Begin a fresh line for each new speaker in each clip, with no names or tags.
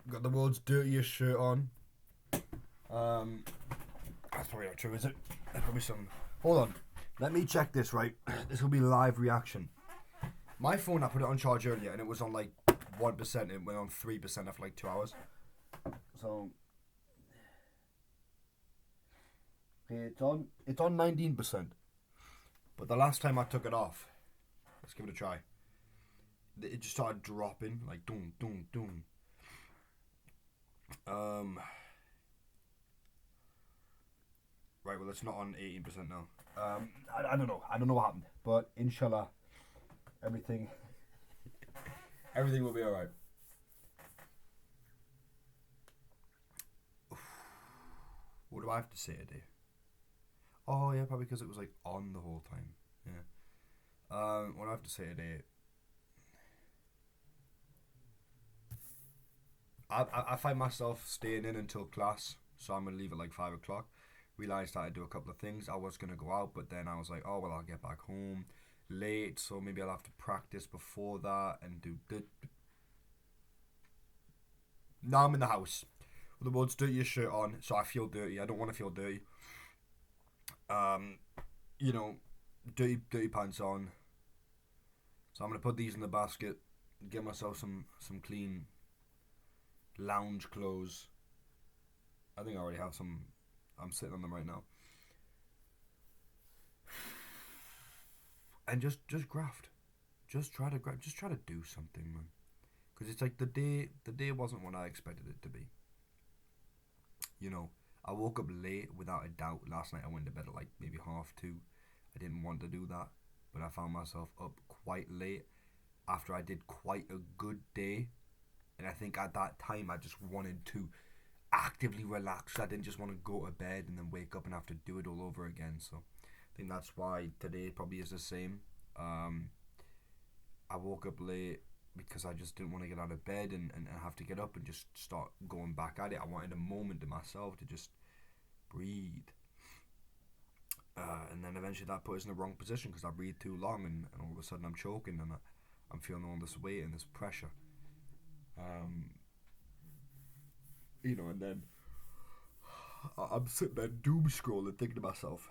Got the world's dirtiest shirt on. That's probably not true, is it? There's probably some. Hold on. Let me check this, right? This will be live reaction. My phone, I put it on charge earlier and it was on like 1%. It went on 3% after like 2 hours. So. Okay, it's on 19%. But the last time I took it off, let's give it a try. It just started dropping, like doom, doom, doom. Right, well, it's not on 18% now. I don't know. I don't know what happened, but inshallah, everything will be alright. What do I have to say today? Oh yeah, probably because it was like on the whole time. Yeah. What do I have to say today? I find myself staying in until class, so I'm gonna leave at like 5 o'clock. Realized that I'd do a couple of things. I was gonna go out, but then I was like, oh well, I'll get back home late, so maybe I'll have to practice before that and do. Now I'm in the house with the world's dirtiest shirt on, so I feel dirty. I don't want to feel dirty. Um, you know, dirty pants on. So I'm gonna put these in the basket, get myself some clean lounge clothes. I think I already have some. I'm sitting on them right now. And just graft. Just try to graft. Just try to do something, man. Because it's like the day wasn't what I expected it to be. You know, I woke up late without a doubt. Last night I went to bed at like maybe 2:30. I didn't want to do that, but I found myself up quite late after I did quite a good day. And I think at that time I just wanted to actively relax. I didn't just want to go to bed and then wake up and have to do it all over again. So I think that's why today probably is the same. I woke up late because I just didn't want to get out of bed and have to get up and just start going back at it. I wanted a moment to myself to just breathe. And then eventually that put us in the wrong position because I breathed too long and all of a sudden I'm choking and I'm feeling all this weight and this pressure. And then I'm sitting there doom scrolling thinking to myself,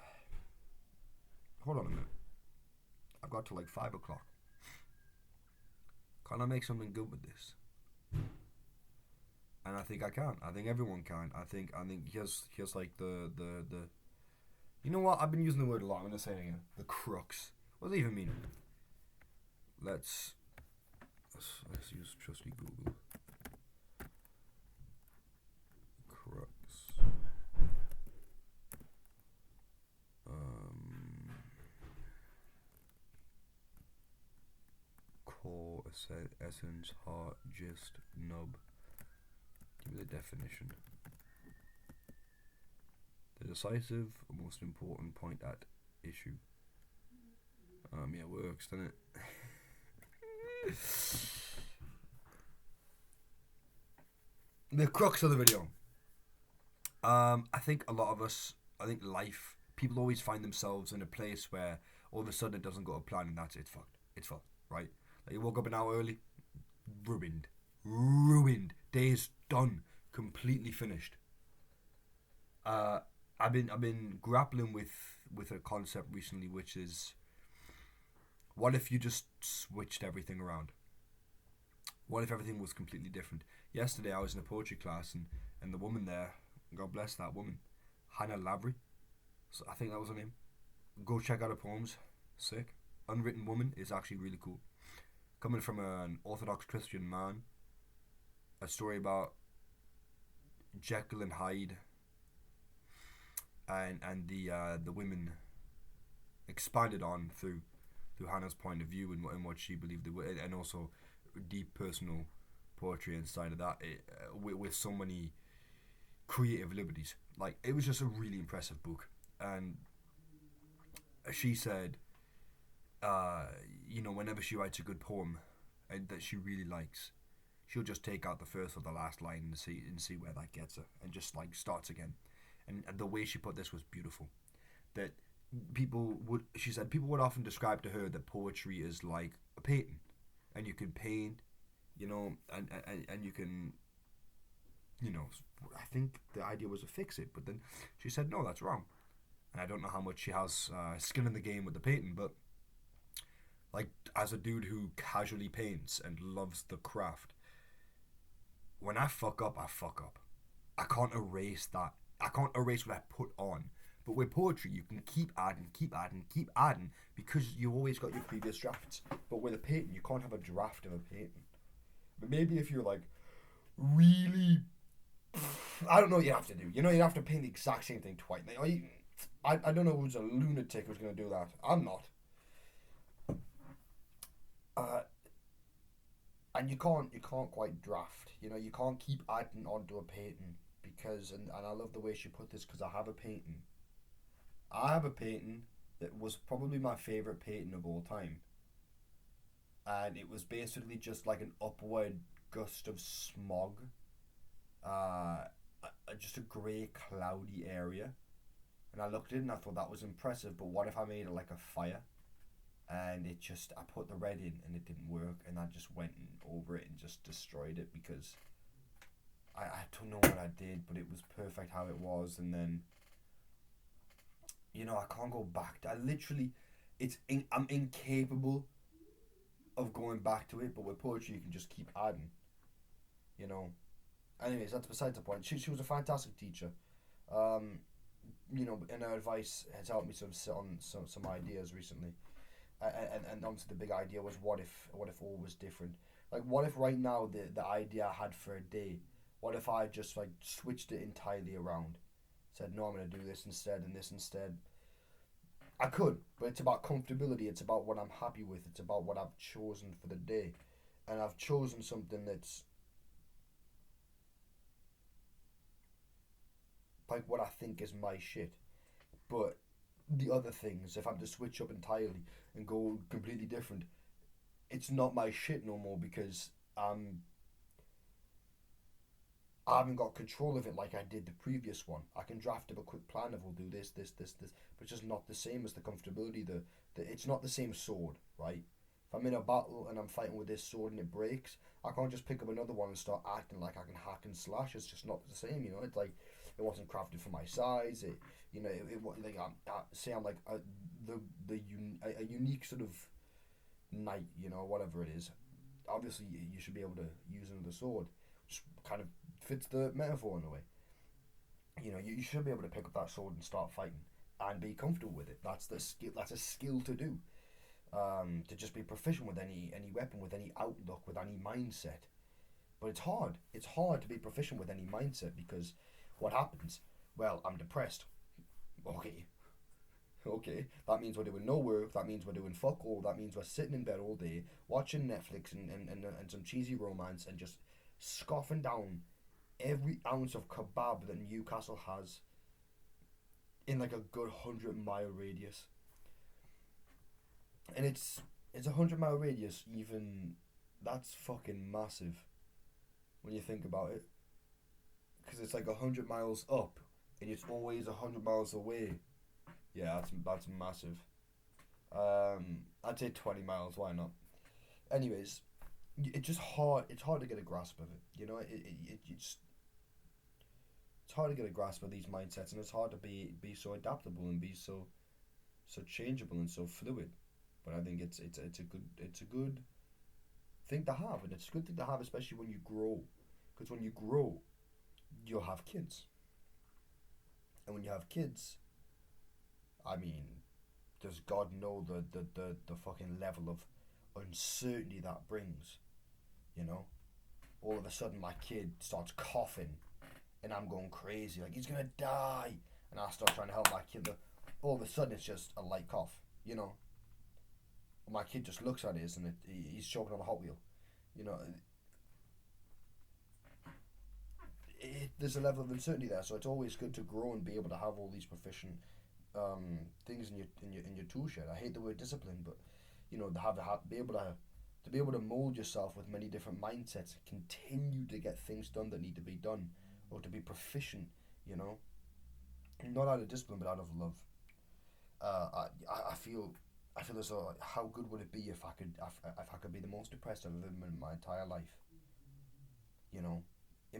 hold on a minute, I've got to like 5 o'clock. Can I make something good with this? And I think I can. I think everyone can. I think here's like the you know what? I've been using the word a lot. I'm gonna say it again. The crux. What does it even mean? Let's use trusty Google. Crux. Core, essence, heart, gist, nub. Give me the definition. The decisive, most important point at issue. Yeah, it works, doesn't it? The crux of the video. I think a lot of us, life, people always find themselves in a place where all of a sudden it doesn't go to plan and that's it. It's fucked. It's fucked, right? Like you woke up an hour early, ruined. Day's done, completely finished. I've been grappling with a concept recently, which is, what if you just switched everything around? What if everything was completely different? Yesterday I was in a poetry class and the woman there, God bless that woman, Hannah Lavery, so I think that was her name. Go check out her poems, sick. Unwritten Woman is actually really cool. Coming from an Orthodox Christian man, a story about Jekyll and Hyde and the women expanded on through Hannah's point of view and what she believed it would, and also deep personal poetry inside of that, with so many creative liberties. Like, it was just a really impressive book. And she said, whenever she writes a good poem and that she really likes, she'll just take out the first or the last line and see where that gets her, and just like starts again. And the way she put this was beautiful. That she said people would often describe to her that poetry is like a painting, and you can paint, and you can you know, I think the idea was to fix it, but then she said no, that's wrong. And I don't know how much she has skin in the game with the painting, but like as a dude who casually paints and loves the craft, when I fuck up, I fuck up. I can't erase that. I can't erase what I put on. But with poetry, you can keep adding, keep adding, keep adding because you've always got your previous drafts. But with a painting, you can't have a draft of a painting. But maybe if you're like really, I don't know what you have to do. You know, you have to paint the exact same thing twice. I don't know who's a lunatic who's going to do that. I'm not. Uh, and you can't quite draft. You know, you can't keep adding onto a painting because and I love the way she put this because I have a painting. I have a painting that was probably my favorite painting of all time, and it was basically just like an upward gust of smog, just a grey, cloudy area. And I looked at it and I thought that was impressive. But what if I made it like a fire? And it just I put the red in and it didn't work, and I just went over it and just destroyed it because I don't know what I did, but it was perfect how it was. And then I can't go back. I literally, I'm incapable of going back to it. But with poetry, you can just keep adding. You know. Anyways, that's besides the point. She was a fantastic teacher. Um, and her advice has helped me sort of sit on some ideas recently. And obviously the big idea was what if all was different? Like what if right now the idea I had for a day, what if I just like switched it entirely around? Said no, I'm gonna do this instead and this instead. I could, but it's about comfortability. It's about what I'm happy with. It's about what I've chosen for the day, and I've chosen something that's like what I think is my shit. But the other things, if I'm to switch up entirely and go completely different, it's not my shit no more because I haven't got control of it like I did the previous one. I can draft up a quick plan of we'll do this, this, this, this, but it's just not the same as the comfortability. It's not the same sword, right? If I'm in a battle and I'm fighting with this sword and it breaks, I can't just pick up another one and start acting like I can hack and slash. It's just not the same, you know. It's like it wasn't crafted for my size. Like say I'm like a unique sort of knight, whatever it is. Obviously, you should be able to use another sword, which kind of fits the metaphor in a way. You should be able to pick up that sword and start fighting and be comfortable with it. That's the skill. That's a skill to do. To just be proficient with any weapon, with any outlook, with any mindset. But it's hard. It's hard to be proficient with any mindset because what happens? Well, I'm depressed. Okay, okay. That means we're doing no work. That means we're doing fuck all. That means we're sitting in bed all day watching Netflix and some cheesy romance and just scoffing down every ounce of kebab that Newcastle has in like a good 100-mile radius. And it's a 100-mile radius. Even that's fucking massive when you think about it, because it's like 100 miles up, and it's always 100 miles away. Yeah, that's massive. I'd say 20 miles. Why not? Anyways, it's just hard. It's hard to get a grasp of it. It's hard to get a grasp of these mindsets, and it's hard to be so adaptable and be so changeable and so fluid. But I think it's a good thing to have, and it's a good thing to have, especially when you grow, because when you grow, you'll have kids, and when you have kids, I mean, does God know the fucking level of uncertainty that brings, you know? All of a sudden, my kid starts coughing, and I'm going crazy, like he's gonna die, and I start trying to help my kid. All of a sudden, it's just a light cough, you know. My kid just looks at it and he's choking on a Hot Wheel, you know. There's a level of uncertainty there, so it's always good to grow and be able to have all these proficient things in your tool shed. I hate the word discipline, but to be able to mold yourself with many different mindsets, continue to get things done that need to be done, or to be proficient, you know, not out of discipline but out of love. I feel as though, like, how good would it be if I could be the most depressed I've ever been in my entire life, you know.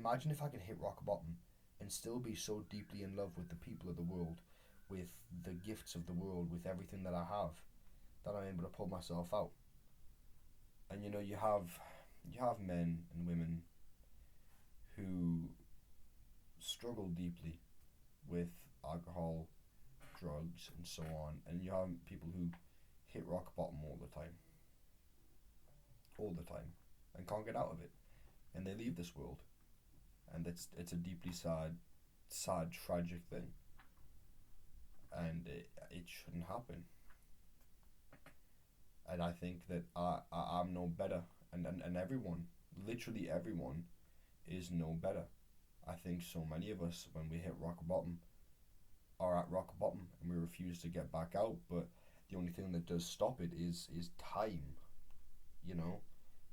imagine if I could hit rock bottom and still be so deeply in love with the people of the world, with the gifts of the world, with everything that I have, that I'm able to pull myself out. And you have men and women who struggle deeply with alcohol, drugs, and so on, and you have people who hit rock bottom all the time, and can't get out of it, and they leave this world, and it's a deeply sad, tragic thing, and it shouldn't happen. And I think that I'm no better, and everyone, literally everyone, is no better. I think so many of us, when we hit rock bottom, are at rock bottom and we refuse to get back out. But the only thing that does stop it is time. You know,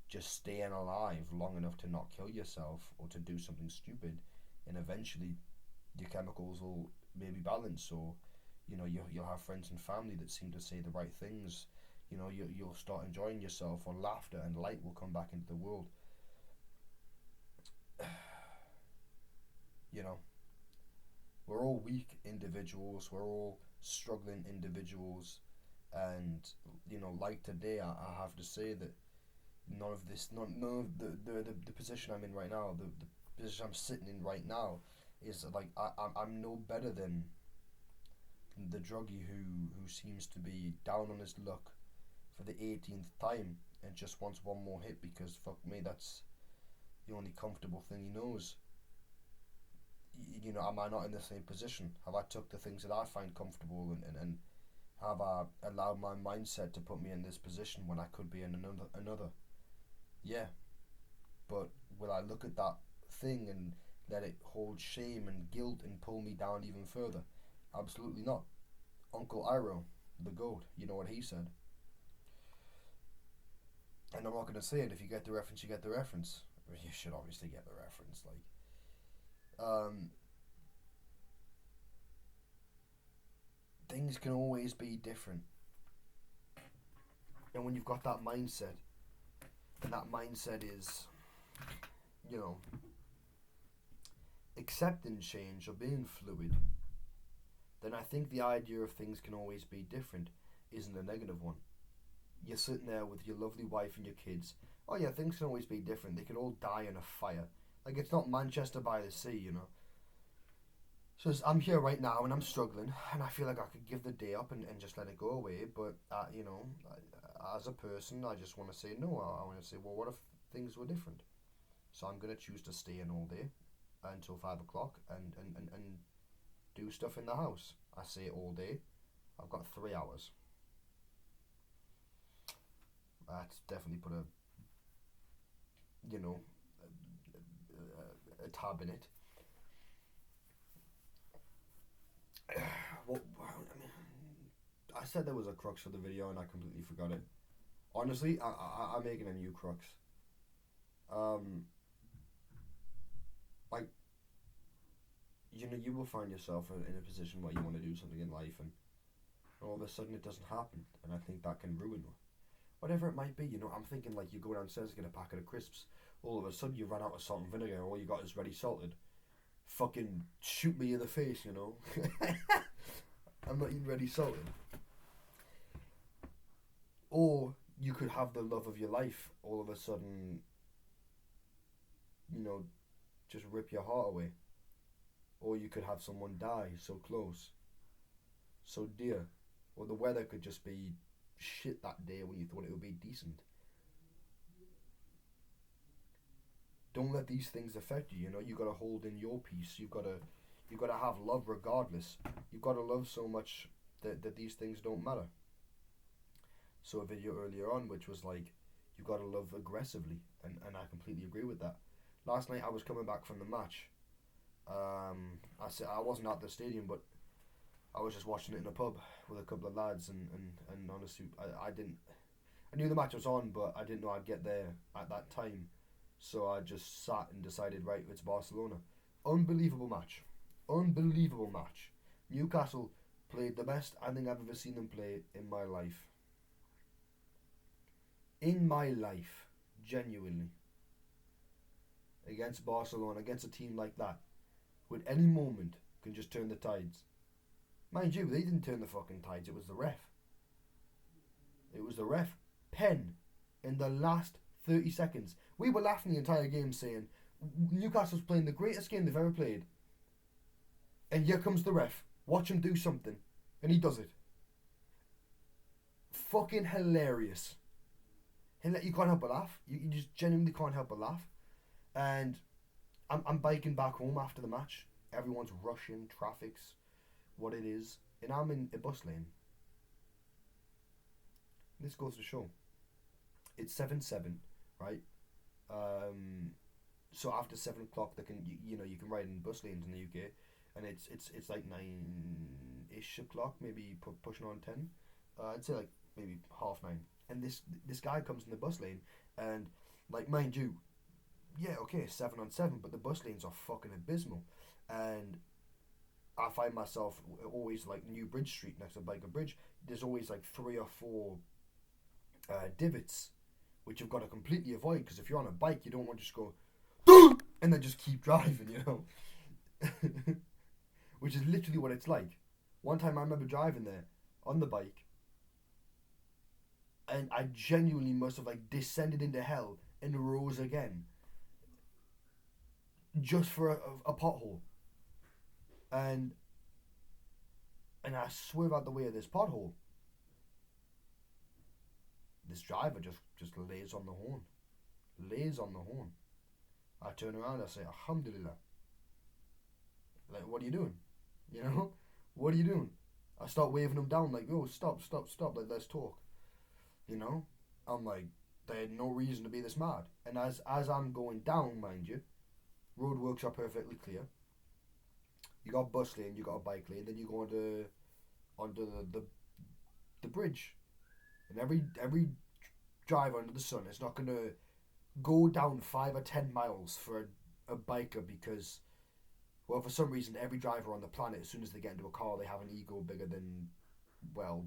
just staying alive long enough to not kill yourself or to do something stupid, and eventually your chemicals will maybe balance, or you'll have friends and family that seem to say the right things. You'll start enjoying yourself, or laughter and light will come back into the world. you know we're all weak individuals, we're all struggling individuals, and like today, I have to say that none of the position I'm in right now, the position I'm sitting in right now, is like I'm no better than the druggie who seems to be down on his luck for the 18th time and just wants one more hit because, fuck me, that's the only comfortable thing he knows. Am I not in the same position? Have I took the things that I find comfortable, and have I allowed my mindset to put me in this position when I could be in another? Yeah, but will I look at that thing and let it hold shame and guilt and pull me down even further? Absolutely not. Uncle Iroh, the goat, you know what he said. And I'm not going to say it. If you get the reference, you get the reference. You should obviously get the reference. Things can always be different. And when you've got that mindset, and that mindset is, you know, accepting change or being fluid, then I think the idea of things can always be different isn't a negative one. You're sitting there with your lovely wife and your kids. Oh yeah, things can always be different. They could all die in a fire. Like, it's not Manchester by the sea. So I'm here right now and I'm struggling, and I feel like I could give the day up and just let it go away. But, as a person, I just want to say no. I want to say, well, what if things were different? So I'm going to choose to stay in all day until 5 o'clock and do stuff in the house. I say all day. I've got 3 hours. That's definitely put a tab in it. Well, I said there was a crux for the video and I completely forgot it. Honestly, I'm making a new crux. Like, you will find yourself in a position where you want to do something in life, and all of a sudden it doesn't happen, and I think that can ruin whatever it might be. I'm thinking, like, you go downstairs to get a packet of crisps, all of a sudden you run out of salt and vinegar, all you got is ready salted. Fucking shoot me in the face, I'm not even ready salted. Or you could have the love of your life all of a sudden, just rip your heart away. Or you could have someone die so close, so dear. Or the weather could just be shit that day when you thought it would be decent. Don't let these things affect you. You gotta hold in your peace. You gotta have love regardless. You've gotta love so much that these things don't matter. So a video earlier on which was like, you gotta love aggressively, and I completely agree with that. Last night I was coming back from the match. I wasn't at the stadium, but I was just watching it in a pub with a couple of lads, and honestly, I knew the match was on, but I didn't know I'd get there at that time. So I just sat and decided, right, it's Barcelona. Unbelievable match. Unbelievable match. Newcastle played the best I think I've ever seen them play in my life. In my life. Genuinely. against Barcelona, against a team like that, who at any moment can just turn the tides. Mind you, they didn't turn the fucking tides. It was the ref. It was the ref. Pen in the last 30 seconds. We were laughing the entire game saying Newcastle's playing the greatest game they've ever played. And here comes the ref. Watch him do something. And he does it. Fucking hilarious. You can't help but laugh. You just genuinely can't help but laugh. And I'm biking back home after the match. Everyone's rushing. Traffic's what it is. And I'm in a bus lane. This goes to show. It's 7-7, right? So after 7 o'clock, they can you can ride in bus lanes in the UK, and it's like 9-ish o'clock, maybe pushing on 10. I'd say like maybe 9:30. And this guy comes in the bus lane, and like mind you, yeah, okay, 7-on-7, but the bus lanes are fucking abysmal, and I find myself always like New Bridge Street next to Biker Bridge. There's always like 3 or 4 divots, which you've got to completely avoid, because if you're on a bike, you don't want to just go and then just keep driving, which is literally what it's like. One time I remember driving there on the bike, and I genuinely must have like descended into hell and rose again just for a pothole, and I swerve out the way of this pothole. This driver just lays on the horn. I turn around, I say, Alhamdulillah. Like, what are you doing? What are you doing? I start waving him down, like, oh, stop, like, let's talk. I'm like, they had no reason to be this mad. And as I'm going down, mind you, roadworks are perfectly clear. You got bus lane, you got a bike lane, then you go onto the bridge. And every driver under the sun is not going to go down 5 or 10 miles for a biker because, well, for some reason, every driver on the planet, as soon as they get into a car, they have an ego bigger than, well,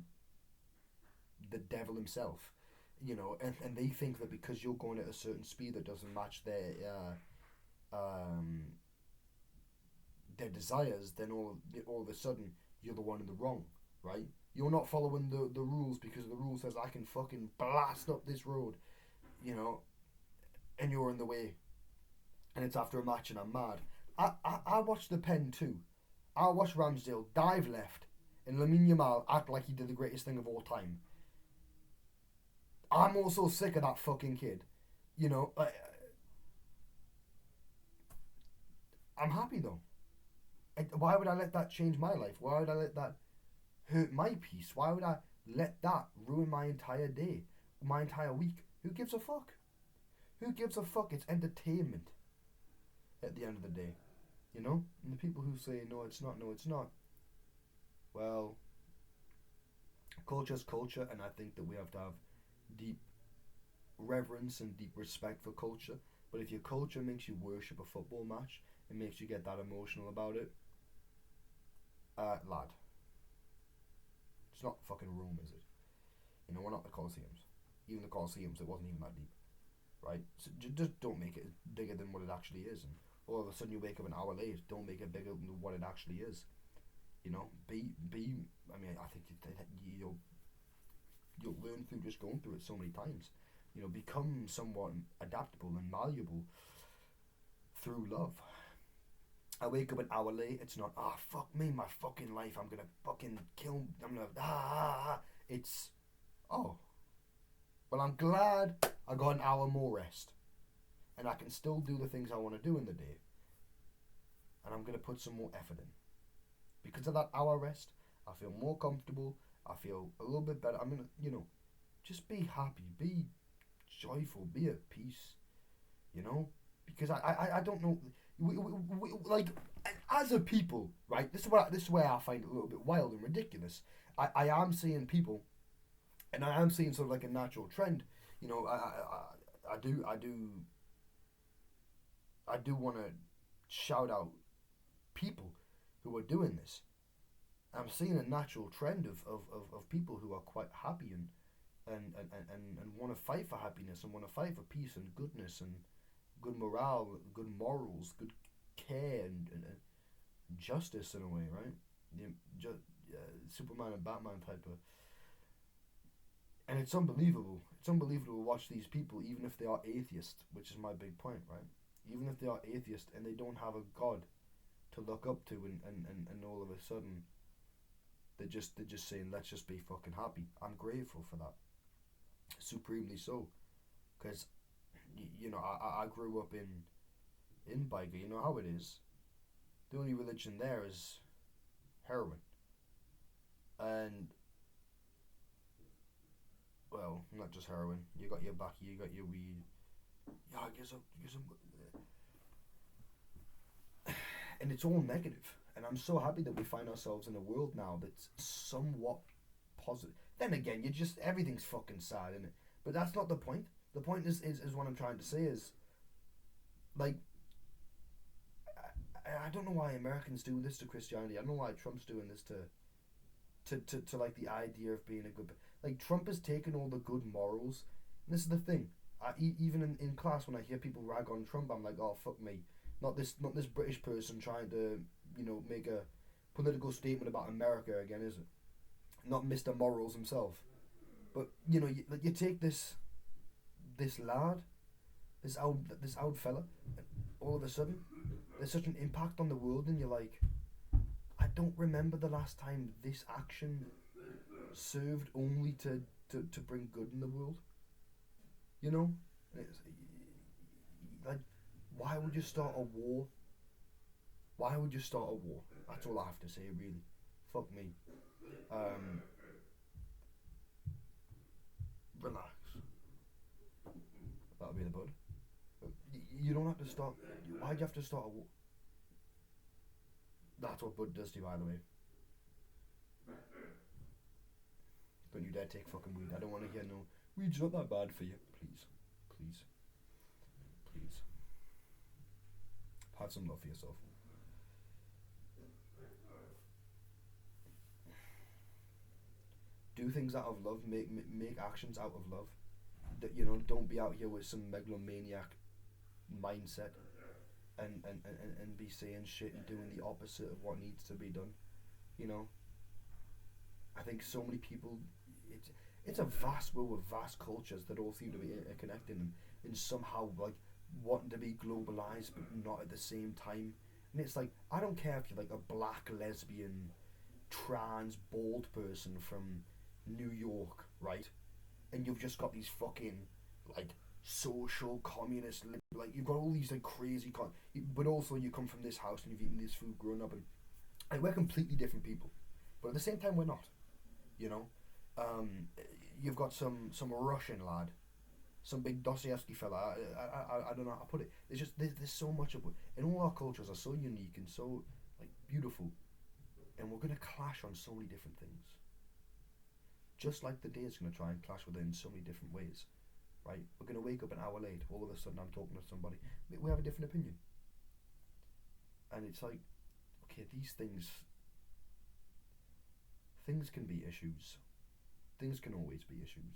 the devil himself. And they think that because you're going at a certain speed that doesn't match their desires, then all of a sudden you're the one in the wrong, right? You're not following the rules because the rule says I can fucking blast up this road, and you're in the way. And it's after a match and I'm mad. I watched the Pen too. I watched Ramsdale dive left and Lamine Yamal act like he did the greatest thing of all time. I'm also sick of that fucking kid. I'm happy though. Why would I let that change my life? Why would I let that hurt my peace? Why would I let that ruin my entire day, my entire week? Who gives a fuck? Who gives a fuck? It's entertainment at the end of the day, And the people who say, no, it's not. Well, culture's culture, and I think that we have to have deep reverence and deep respect for culture. But if your culture makes you worship a football match, it makes you get that emotional about it, lad, it's not fucking Rome, is it? We're not the Colosseums. Even the Colosseums, it wasn't even that deep, right? So just don't make it bigger than what it actually is. And all of a sudden you wake up an hour late. Don't make it bigger than what it actually is. Be. I mean, I think you'll learn through just going through it so many times. Become somewhat adaptable and malleable through love. I wake up an hour late. It's not, fuck me, my fucking life. I'm gonna fucking kill. I'm gonna It's, well, I'm glad I got an hour more rest, and I can still do the things I want to do in the day. And I'm gonna put some more effort in. Because of that hour rest, I feel more comfortable. I feel a little bit better. I'm gonna, just be happy, be joyful, be at peace. Because I don't know. We like, as a people, right? This is where I find it a little bit wild and ridiculous. I am seeing people, and I am seeing sort of like a natural trend. I do want to shout out people who are doing this. I'm seeing a natural trend of people who are quite happy and want to fight for happiness and want to fight for peace and goodness and good morale, good morals, good care, and justice in a way, right? The, ju- Superman and Batman type of, and it's unbelievable. It's unbelievable to watch these people, even if they are atheist, which is my big point, right? Even if they are atheist and they don't have a god to look up to, and all of a sudden they're just saying, let's just be fucking happy. I'm grateful for that, supremely so, because I grew up in Baiga. You know how it is. The only religion there is heroin, and well, not just heroin. You got your baki, you got your weed. Yeah, I guess and it's all negative. And I'm so happy that we find ourselves in a world now that's somewhat positive. Then again, you just everything's fucking sad, isn't it? But that's not the point. The point is what I'm trying to say is like I don't know why Americans do this to Christianity. I don't know why Trump's doing this to like the idea of being a good, like Trump has taken all the good morals. And this is the thing. Even in class when I hear people rag on Trump, I'm like, oh fuck me, not this British person trying to make a political statement about America again, is it? Not Mr. Morals himself. But you take this lad, this old fella, and all of a sudden there's such an impact on the world, and you're like, I don't remember the last time this action served only to bring good in the world. You know, it's, like, why would you start a war? Why would you start a war? That's all I have to say, really. Fuck me. Um, Relax. That'll be the bud. You don't have to start. Why'd you have to start a war? That's what bud does to you, by the way. Don't you dare take fucking weed. I don't want to hear no. Weed's not that bad for you. Please. Please. Please. Have some love for yourself. Do things out of love. Make actions out of love. Don't be out here with some megalomaniac mindset and be saying shit and doing the opposite of what needs to be done. You know, I think so many people. It's a vast world with vast cultures that all seem to be interconnected and somehow like wanting to be globalized but not at the same time. And it's like I don't care if you're like a black lesbian, trans bald person from New York, right? And you've just got these fucking like social communist like you've got all these like crazy but also you come from this house and you've eaten this food growing up and we're completely different people, but at the same time we're not. You know, um, you've got some Russian lad, some big Dostoevsky fella. I don't know how to put it. There's so much of it, and all our cultures are so unique and so like beautiful, and we're gonna clash on so many different things. Just like the day is gonna try and clash with it in so many different ways, right? We're gonna wake up an hour late. All of a sudden, I'm talking to somebody. We have a different opinion, and it's like, okay, these things can be issues. Things can always be issues,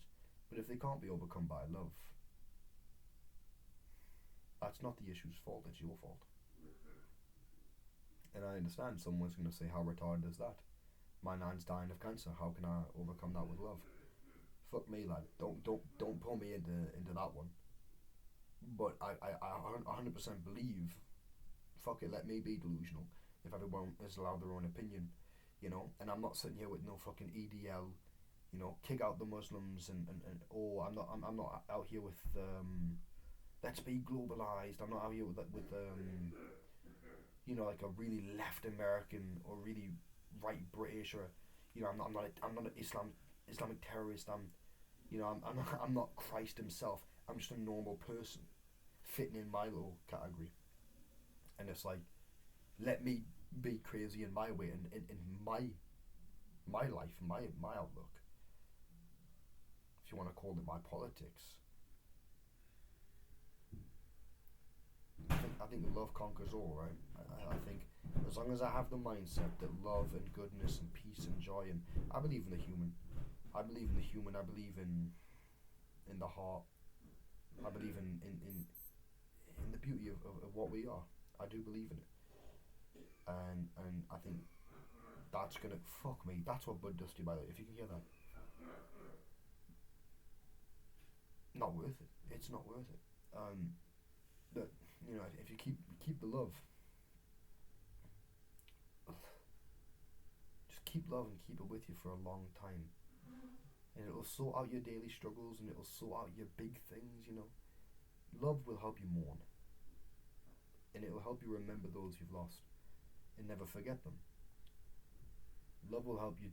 but if they can't be overcome by love, that's not the issue's fault. It's your fault. And I understand someone's gonna say, "How retarded is that? My nan's dying of cancer. How can I overcome that with love?" Fuck me, lad. Don't pull me into that one. But I 100% believe. Fuck it. Let me be delusional. If everyone is allowed their own opinion, and I'm not sitting here with no fucking EDL, kick out the Muslims and or I'm not out here with let's be globalized. I'm not out here with like a really left American or really right British or I'm not an Islamic terrorist. I'm not Christ himself. I'm just a normal person fitting in my little category. And it's like, let me be crazy in my way and in my life, my outlook. If you want to call it my politics, I think love conquers all, right? I think as long as I have the mindset that love and goodness and peace and joy, and I believe in the human. I believe in the human. I believe in the heart. I believe in the beauty of what we are. I do believe in it, and I think that's gonna fuck me. That's what Bud does to you, by the way. If you can hear that, not worth it. It's not worth it. But you know, if you keep the love, just keep love and keep it with you for a long time, and it'll sort out your daily struggles and it'll sort out your big things. You know, love will help you mourn, and it will help you remember those you've lost and never forget them. Love will help you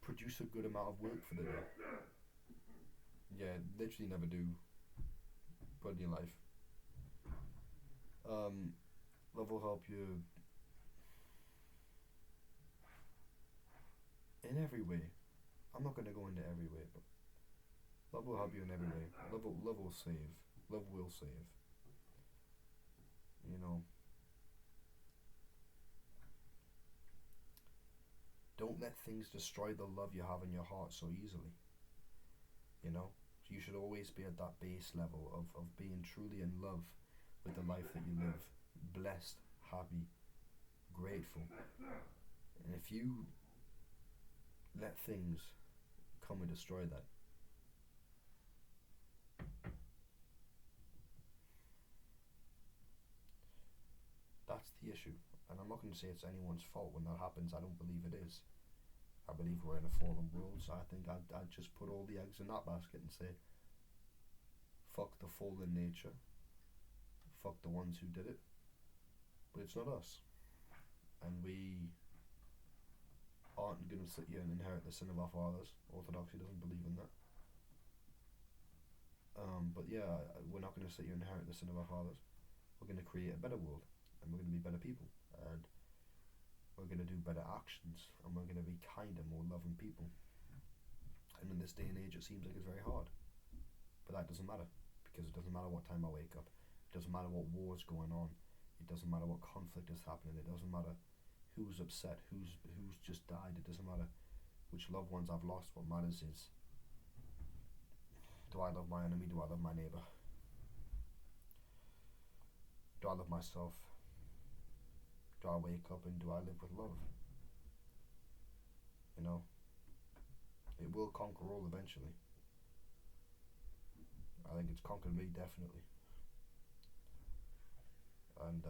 produce a good amount of work for the day. Yeah, literally never do good in your life. Love will help you in every way. I'm not going to go into every way, but love will help you in every way. Love will save. Love will save. You know, don't let things destroy the love you have in your heart so easily. You know, you should always be at that base level of being truly in love with the life that you live, blessed, happy, grateful. And if you let things come and destroy that, that's the issue. And I'm not going to say it's anyone's fault when that happens. I don't believe it is. I believe we're in a fallen world, so I think I'd just put all the eggs in that basket and say, fuck the fallen nature, fuck the ones who did it, but it's not us. And we aren't going to sit here and inherit the sin of our fathers. Orthodoxy doesn't believe in that. But yeah, we're not going to sit here and inherit the sin of our fathers. We're going to create a better world, and we're going to be better people, and we're going to do better actions, and we're going to be kinder, more loving people. And in this day and age, it seems like it's very hard. But that doesn't matter, because it doesn't matter what time I wake up. It doesn't matter what war's going on. It doesn't matter what conflict is happening. It doesn't matter who's upset, who's just died. It doesn't matter which loved ones I've lost. What matters is, do I love my enemy? Do I love my neighbour? Do I love myself? Do I wake up and do I live with love? You know, it will conquer all eventually. I think it's conquered me, definitely. And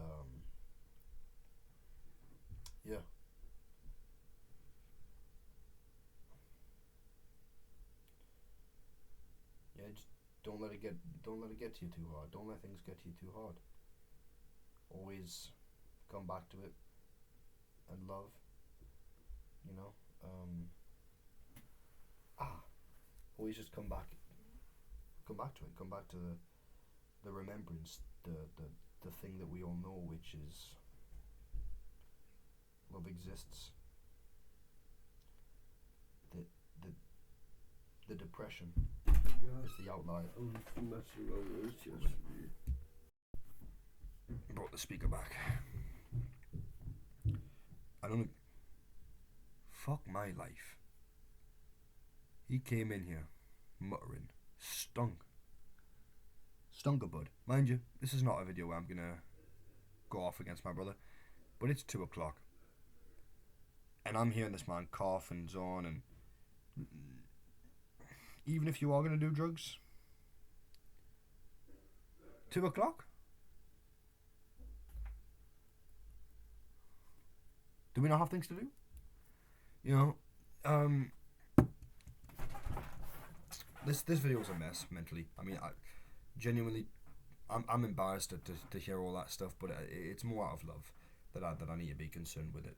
yeah, just don't let it get to you too hard. Don't let things get to you too hard. Always come back to it and love. You know, always just come back to it. Come back to the remembrance, the thing that we all know, which is love exists. The depression is the outlier. Brought the speaker back. I don't know. Fuck my life. He came in here muttering. Stunk a bud. Mind you, this is not a video where I'm gonna go off against my brother, but it's 2 o'clock. And I'm hearing this man cough and zone, and even if you are gonna do drugs, 2 o'clock? Do we not have things to do? You know, this video was a mess mentally. I mean, I genuinely, I'm embarrassed to hear all that stuff, but it's more out of love that I need to be concerned with it.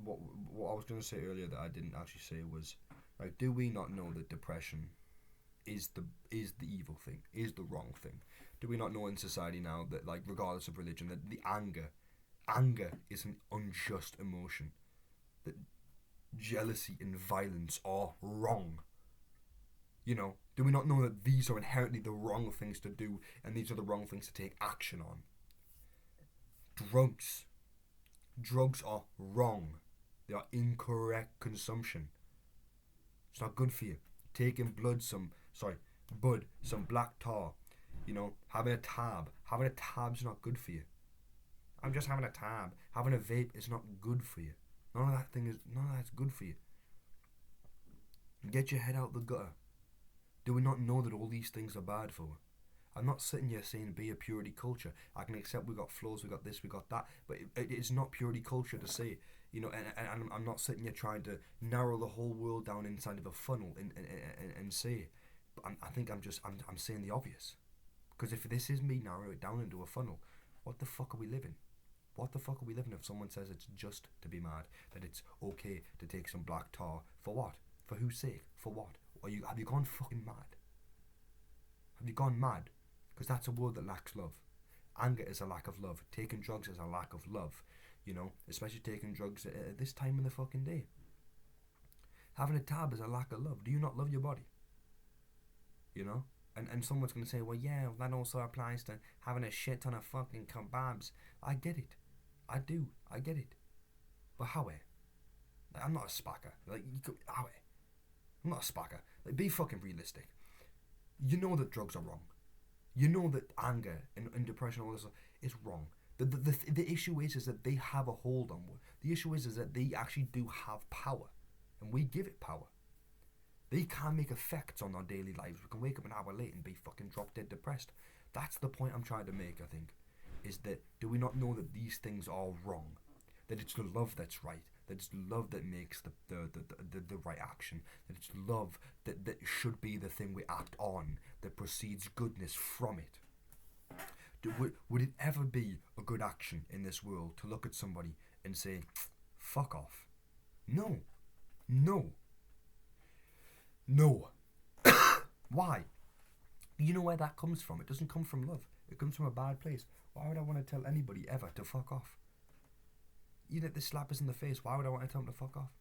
What I was going to say earlier that I didn't actually say was, like, do we not know that depression is the evil thing, is the wrong thing? Do we not know in society now that, like, regardless of religion, that the anger is an unjust emotion, that jealousy and violence are wrong? You know, do we not know that these are inherently the wrong things to do, and these are the wrong things to take action on? Drugs are wrong. They are incorrect consumption. It's not good for you. taking bud, some black tar, you know, having a tab. Having a tab's not good for you. I'm just having a tab. Having a vape is not good for you. None of that's good for you. Get your head out the gutter. Do we not know that all these things are bad for us? I'm not sitting here saying be a purity culture. I can accept we got flaws, we got this, we got that, but it's not purity culture to say, you know, and I'm not sitting here trying to narrow the whole world down inside of a funnel and say, but I think I'm saying the obvious. Because if this is me narrowing it down into a funnel, what the fuck are we living? What the fuck are we living if someone says it's just to be mad, that it's okay to take some black tar? For what? For whose sake? For what? Have you gone fucking mad? Have you gone mad? Because that's a word that lacks love. Anger is a lack of love. Taking drugs is a lack of love. You know, especially taking drugs at this time in the fucking day. Having a tab is a lack of love. Do you not love your body? You know? And someone's going to say, well, yeah, that also applies to having a shit ton of fucking kebabs. I get it. I do. I get it. But how? Like, I'm not a spacker. Like, how? I'm not a spacker. Like, be fucking realistic. You know that drugs are wrong. You know that anger and depression, all this stuff, is wrong. The issue is that they have a hold on. The issue is that they actually do have power, and we give it power. They can make effects on our daily lives. We can wake up an hour late and be fucking drop dead depressed. That's the point I'm trying to make, I think. Is that, do we not know that these things are wrong? That it's the love that's right. That it's love that makes the right action. That it's love that should be the thing we act on. That proceeds goodness from it. Would it ever be a good action in this world to look at somebody and say, fuck off? No. No. No. Why? You know where that comes from? It doesn't come from love. It comes from a bad place. Why would I want to tell anybody ever to fuck off? You let this slap us in the face. Why would I want to tell them to fuck off?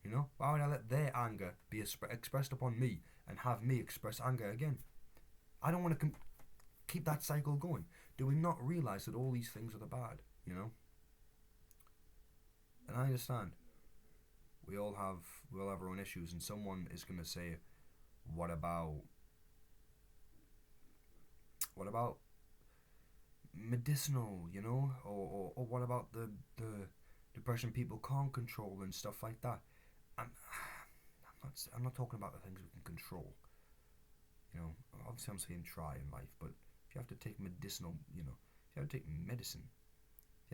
You know? Why would I let their anger be expressed upon me and have me express anger again? I don't want to keep that cycle going. Do we not realise that all these things are the bad? You know? And I understand. We all have our own issues, and someone is going to say, what about medicinal, you know, or what about the depression people can't control and stuff like that? I'm not talking about the things we can control. You know, obviously I'm saying try in life, but if you have to take medicinal, you know, if you have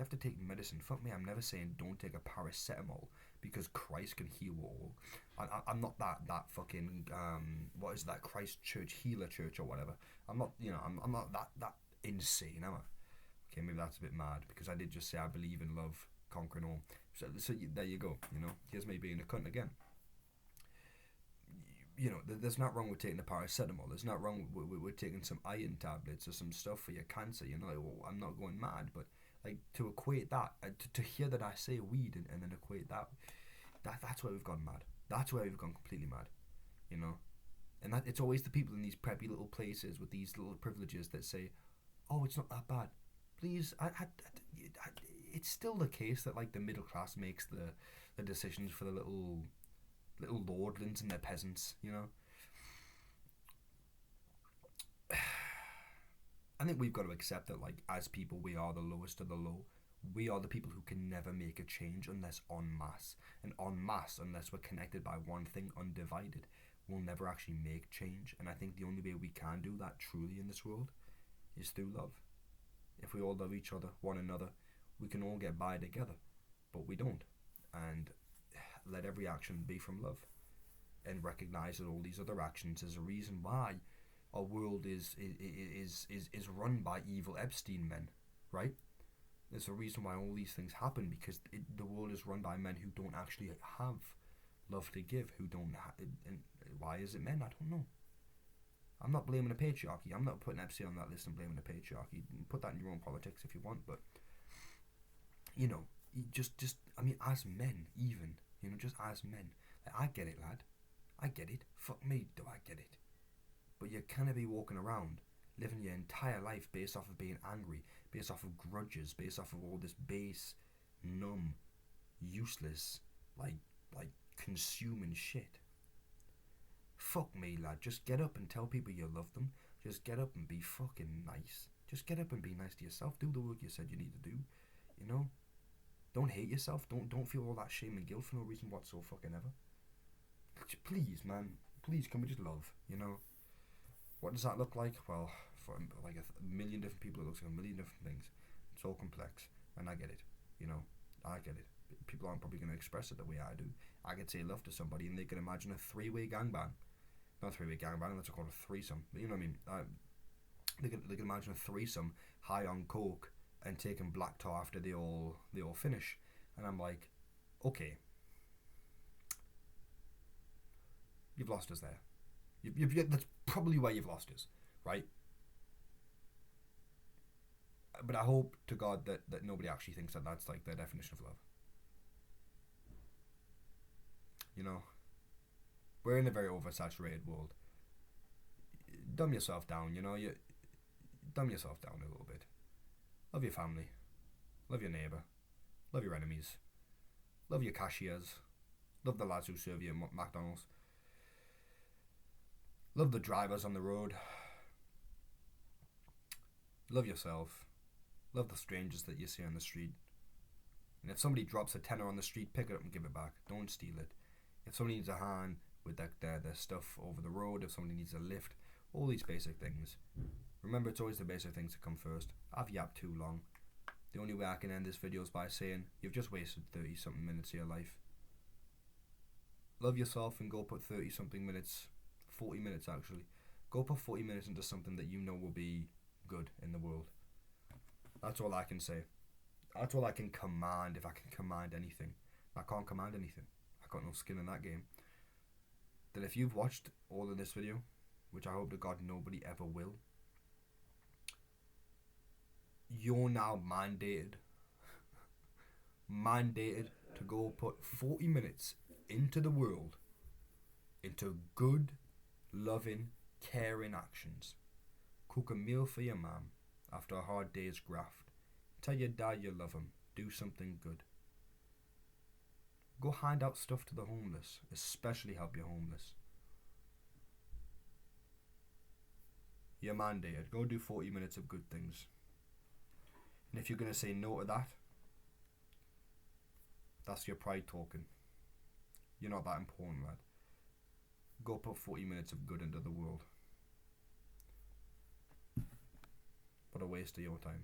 to take medicine, fuck me, I'm never saying don't take a paracetamol because Christ can heal all. I'm not that fucking what is that, Christ Church healer church or whatever. I'm not, you know, I'm not that insane, am I? Okay, maybe that's a bit mad because I did just say I believe in love conquering all. So there you go. You know, here's me being a cunt again. You know, there's not wrong with taking the paracetamol. There's not wrong with taking some iron tablets or some stuff for your cancer. You know, well, I'm not going mad, but like to equate that, to hear that I say weed and then equate that's where we've gone mad. That's where we've gone completely mad. You know, and that it's always the people in these preppy little places with these little privileges that say, "Oh, it's not that bad." Please, it's still the case that like the middle class makes the decisions for the little lordlings and their peasants, you know. I think we've got to accept that, like, as people, we are the lowest of the low. We are the people who can never make a change unless en masse. And en masse, unless we're connected by one thing, undivided, we'll never actually make change. And I think the only way we can do that truly in this world is through love. If we all love each other, one another, we can all get by together. But we don't. And let every action be from love. And recognize that all these other actions is a reason why our world is run by evil Epstein men, right? There's a reason why all these things happen, because the world is run by men who don't actually have love to give, who don't and why is it men? I don't know. I'm not blaming the patriarchy. I'm not putting Epstein on that list and blaming the patriarchy. Put that in your own politics if you want, but you know, just I mean, as men, even, you know, just as men, like, I get it, lad. I get it. Fuck me, do I get it? But you can't be walking around living your entire life based off of being angry, based off of grudges, based off of all this base, numb, useless, like consuming shit. Fuck me, lad. Just get up and tell people you love them. Just get up and be fucking nice. Just get up and be nice to yourself. Do the work you said you need to do. You know? Don't hate yourself. Don't feel all that shame and guilt for no reason whatsoever fucking ever. Please, man. Please, can we just love? You know? What does that look like? Well, for like a million different people, it looks like a million different things. It's all complex, and I get it. You know, I get it. People aren't probably going to express it the way I do. I could say love to somebody, and they can imagine a three-way gangbang. Not three-way gangbang. That's called a threesome. But you know what I mean? They can imagine a threesome, high on coke, and taking black tar after they all finish. And I'm like, okay, you've lost us there. That's probably where you've lost us, right? But I hope to God that nobody actually thinks that that's like their definition of love. You know, we're in a very oversaturated world. Dumb yourself down, you know. You dumb yourself down a little bit. Love your family. Love your neighbour. Love your enemies. Love your cashiers. Love the lads who serve you at McDonald's. Love the drivers on the road. Love yourself. Love the strangers that you see on the street. And if somebody drops a tenner on the street, pick it up and give it back. Don't steal it. If somebody needs a hand with their stuff over the road, if somebody needs a lift, all these basic things. Remember, it's always the basic things that come first. I've yapped too long. The only way I can end this video is by saying, you've just wasted 30 something minutes of your life. Love yourself and go put 30 something minutes, 40 minutes actually. Go put 40 minutes into something that you know will be good in the world. That's all I can say. That's all I can command, if I can command anything. I can't command anything. I got no skin in that game. Then if you've watched all of this video, which I hope to God nobody ever will, you're now mandated to go put 40 minutes into the world, into good, loving, caring actions. Cook a meal for your mum after a hard day's graft. Tell your dad you love him. Do something good. Go hand out stuff to the homeless, especially help your homeless. You're mandated. Go do 40 minutes of good things. And if you're going to say no to that, that's your pride talking. You're not that important, lad. Go put 40 minutes of good into the world. What a waste of your time.